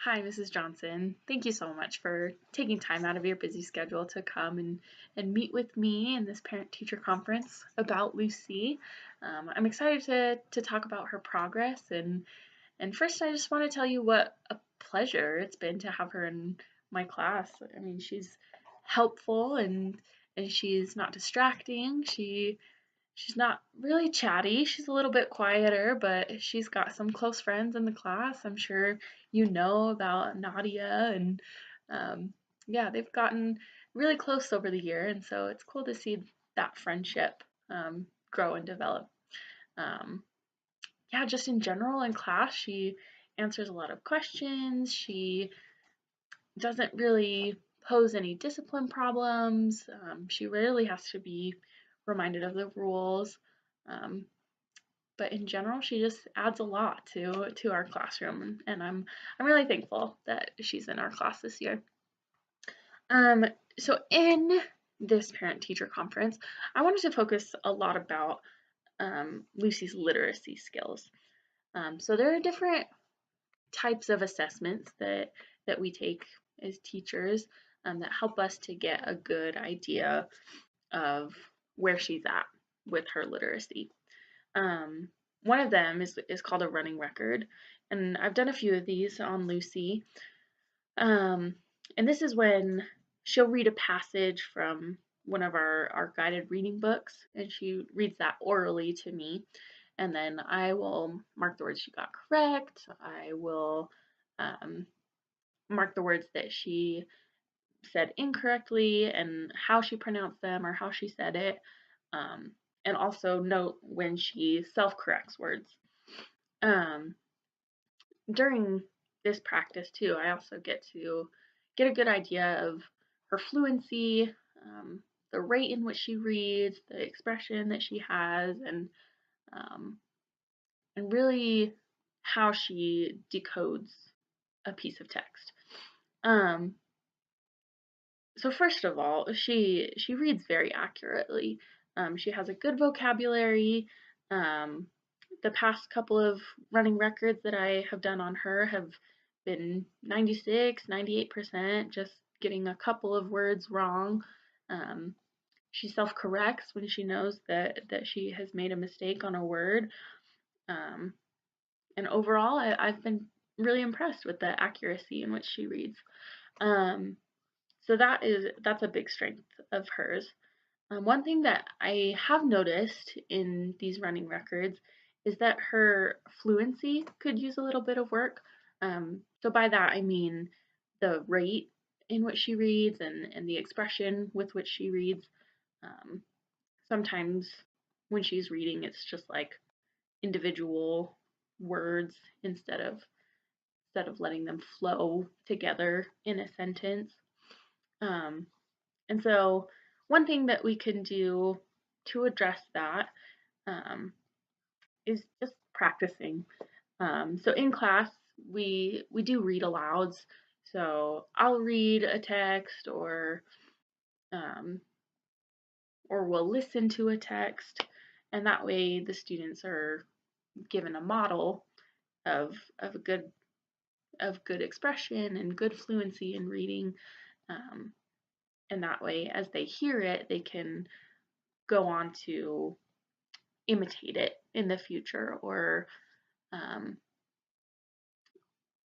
Hi, Mrs. Johnson. Thank you so much for taking time out of your busy schedule to come and meet with me in this parent-teacher conference about Lucy. I'm excited to talk about her progress and first I just want to tell you what a pleasure it's been to have her in my class. I mean, she's helpful and she's not distracting. She's not really chatty. She's a little bit quieter, but she's got some close friends in the class. I'm sure you know about Nadia and um, yeah, they've gotten really close over the year, and so it's cool to see that friendship grow and develop. Um, yeah, just in general in class, she answers a lot of questions. She doesn't really pose any discipline problems. She rarely has to be reminded of the rules. Um, but in general, she just adds a lot to our classroom, and I'm really thankful that she's in our class this year. Um, so in this parent-teacher conference, I wanted to focus a lot about Lucy's literacy skills. So there are different types of assessments that we take as teachers that help us to get a good idea of where she's at with her literacy. Um, One of them is called a running record, and I've done a few of these on Lucy. Um, and this is when she'll read a passage from one of our guided reading books, and she reads that orally to me, and then I will mark the words she got correct. I will um, mark the words that she said incorrectly and how she pronounced them or how she said it, um, and also note when she self-corrects words. Um, During this practice too, I also get to get a good idea of her fluency, the rate in which she reads, the expression that she has, um, and really how she decodes a piece of text. Um, so first of all, she reads very accurately. She has a good vocabulary. Um, the past couple of running records that I have done on her have been 96, 98%, just getting a couple of words wrong. Um, she self-corrects when she knows that she has made a mistake on a word. Um, and overall, I've been really impressed with the accuracy in which she reads. Um, so that's a big strength of hers. One thing that I have noticed in these running records is that her fluency could use a little bit of work. So by that I mean the rate in which she reads and the expression with which she reads. Um, Sometimes when she's reading, it's just like individual words instead of letting them flow together in a sentence. Um, And so one thing that we can do to address that is just practicing. So in class, we do read alouds. So I'll read a text um, or we'll listen to a text, and that way the students are given a model of a good expression and good fluency in reading. Um, and that way, as they hear it, they can go on to imitate it in the future um,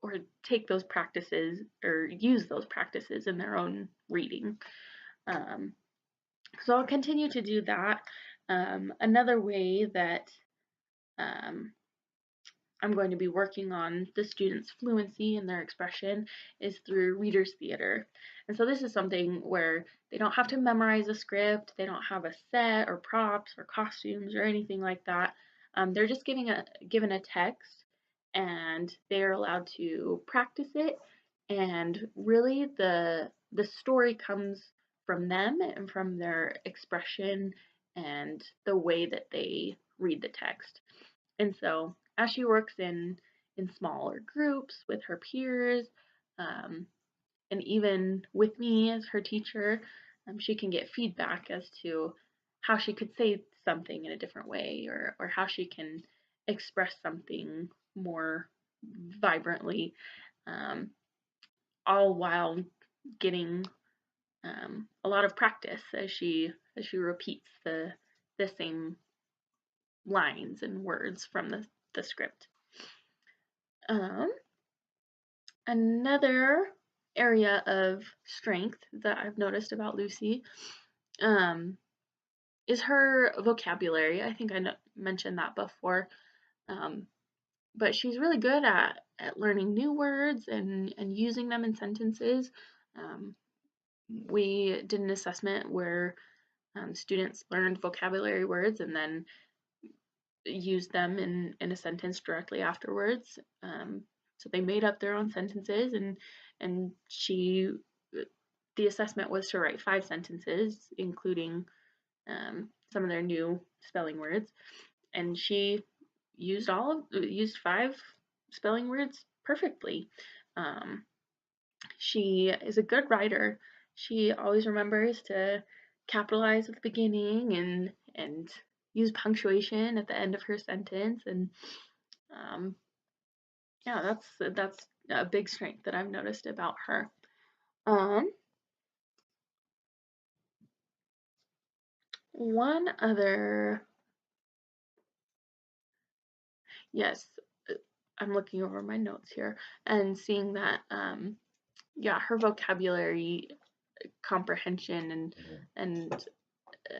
or take those practices or use those practices in their own reading. Um, so I'll continue to do that. Another way that um, I'm going to be working on the students' fluency and their expression is through readers theater. And so this is something where they don't have to memorize a script, they don't have a set or props or costumes or anything like that. They're just given a text and they're allowed to practice it, and really the story comes from them and from their expression and the way that they read the text. And so as she works in smaller groups with her peers, um, and even with me as her teacher, she can get feedback as to how she could say something in a different way, or how she can express something more vibrantly. Um, all while getting a lot of practice as she repeats the same lines and words from the script. Um, Another area of strength that I've noticed about Lucy um, is her vocabulary. I think I mentioned that before, um, but she's really good at learning new words and using them in sentences. Um, we did an assessment where students learned vocabulary words and then used them in a sentence directly afterwards. So they made up their own sentences, and the assessment was to write 5 sentences, including some of their new spelling words, and she used 5 spelling words perfectly. Um, she is a good writer. She always remembers to capitalize at the beginning and use punctuation at the end of her sentence, and um, yeah, that's a big strength that I've noticed about her. Um, One other, yes, uh, I'm looking over my notes here and seeing that yeah, her vocabulary comprehension and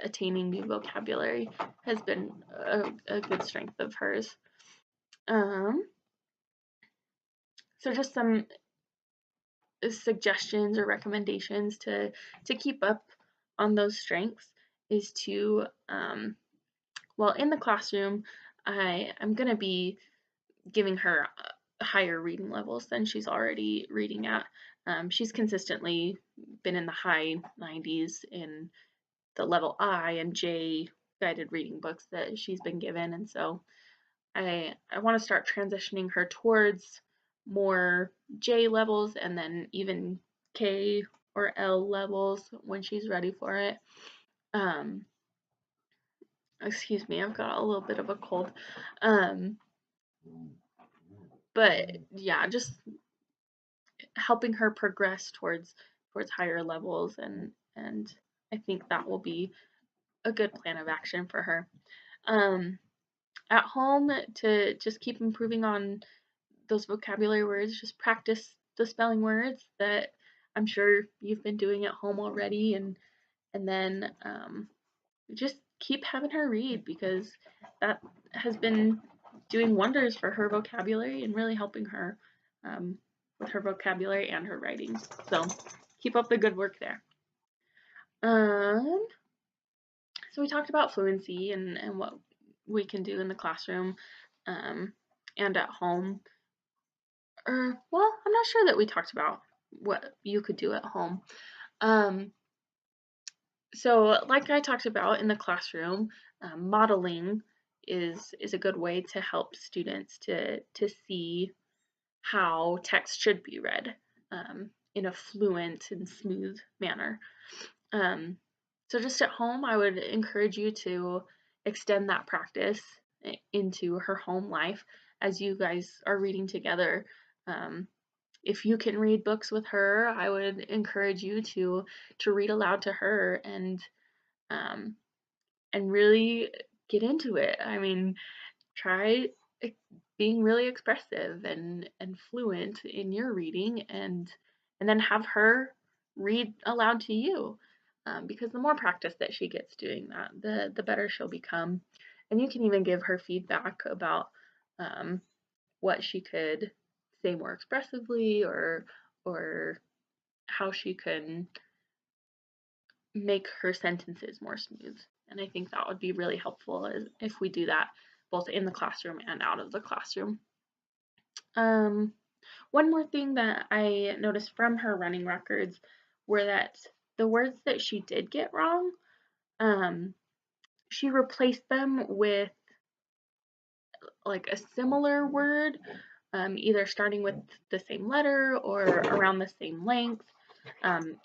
attaining new vocabulary has been a good strength of hers. Um, so just some suggestions or recommendations to keep up on those strengths is to well, in the classroom, I'm gonna be giving her higher reading levels than she's already reading at. She's consistently been in the high 90s in the level I and J guided reading books that she's been given, and so I want to start transitioning her towards more J levels and then even K or L levels when she's ready for it. Um, Excuse me, I've got a little bit of a cold. Um, but yeah, just helping her progress towards higher levels, and I think that will be a good plan of action for her. Um, at home, to just keep improving on those vocabulary words, just practice the spelling words that I'm sure you've been doing at home already, and then just keep having her read, because that has been doing wonders for her vocabulary and really helping her with her vocabulary and her writing. So keep up the good work there. Um, so we talked about fluency and what we can do in the classroom um, and at home. Or, well, I'm not sure that we talked about what you could do at home. Um, so, like I talked about in the classroom, modeling is a good way to help students to see how text should be read in a fluent and smooth manner. Um, so, just at home, I would encourage you to extend that practice into her home life as you guys are reading together. Um, if you can read books with her, I would encourage you to read aloud to her um, and really get into it. I mean, try being really expressive and fluent in your reading, and then have her read aloud to you. Because the more practice that she gets doing that, the better she'll become. And you can even give her feedback about um, what she could say more expressively, or how she can make her sentences more smooth. And I think that would be really helpful if we do that both in the classroom and out of the classroom. Um, One more thing that I noticed from her running records were that the words that she did get wrong, um, she replaced them with like a similar word, either starting with the same letter or around the same length,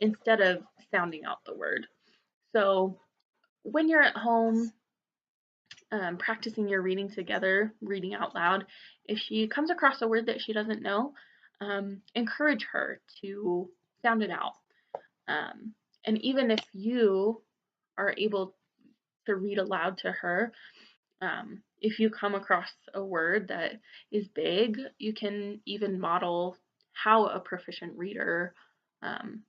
instead of sounding out the word. So when you're at home practicing your reading together, reading out loud, if she comes across a word that she doesn't know, encourage her to sound it out. Um, and even if you are able to read aloud to her, if you come across a word that is big, you can even model how a proficient reader um,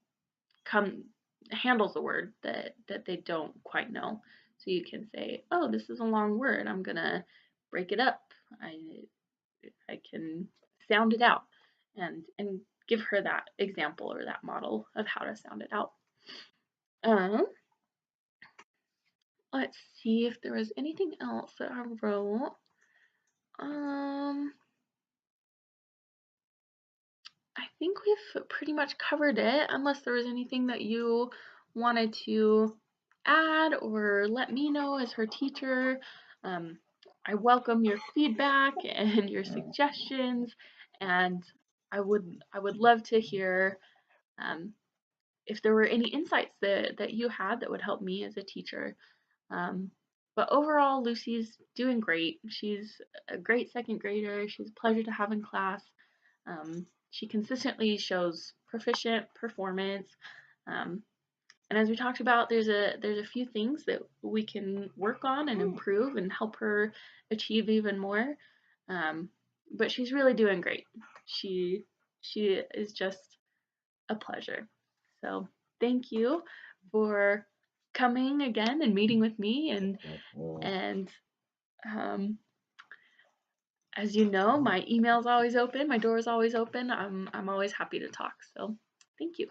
come handles a word that they don't quite know. So you can say, "Oh, this is a long word. I'm gonna break it up. I can sound it out," and give her that example or that model of how to sound it out. Um, let's see if there was anything else that I wrote. Um, I think we've pretty much covered it, unless there was anything that you wanted to add or let me know as her teacher. Um, I welcome your feedback and your suggestions, and I would love to hear um, if there were any insights that you had that would help me as a teacher. Um, but overall, Lucy's doing great. She's a great second grader. She's a pleasure to have in class. She consistently shows proficient performance. Um, and as we talked about, there's a few things that we can work on and improve and help her achieve even more. Um, but she's really doing great. She she is just a pleasure. So thank you for coming again and meeting with me and um, as you know, my email is always open, my door is always open. I'm always happy to talk. So thank you.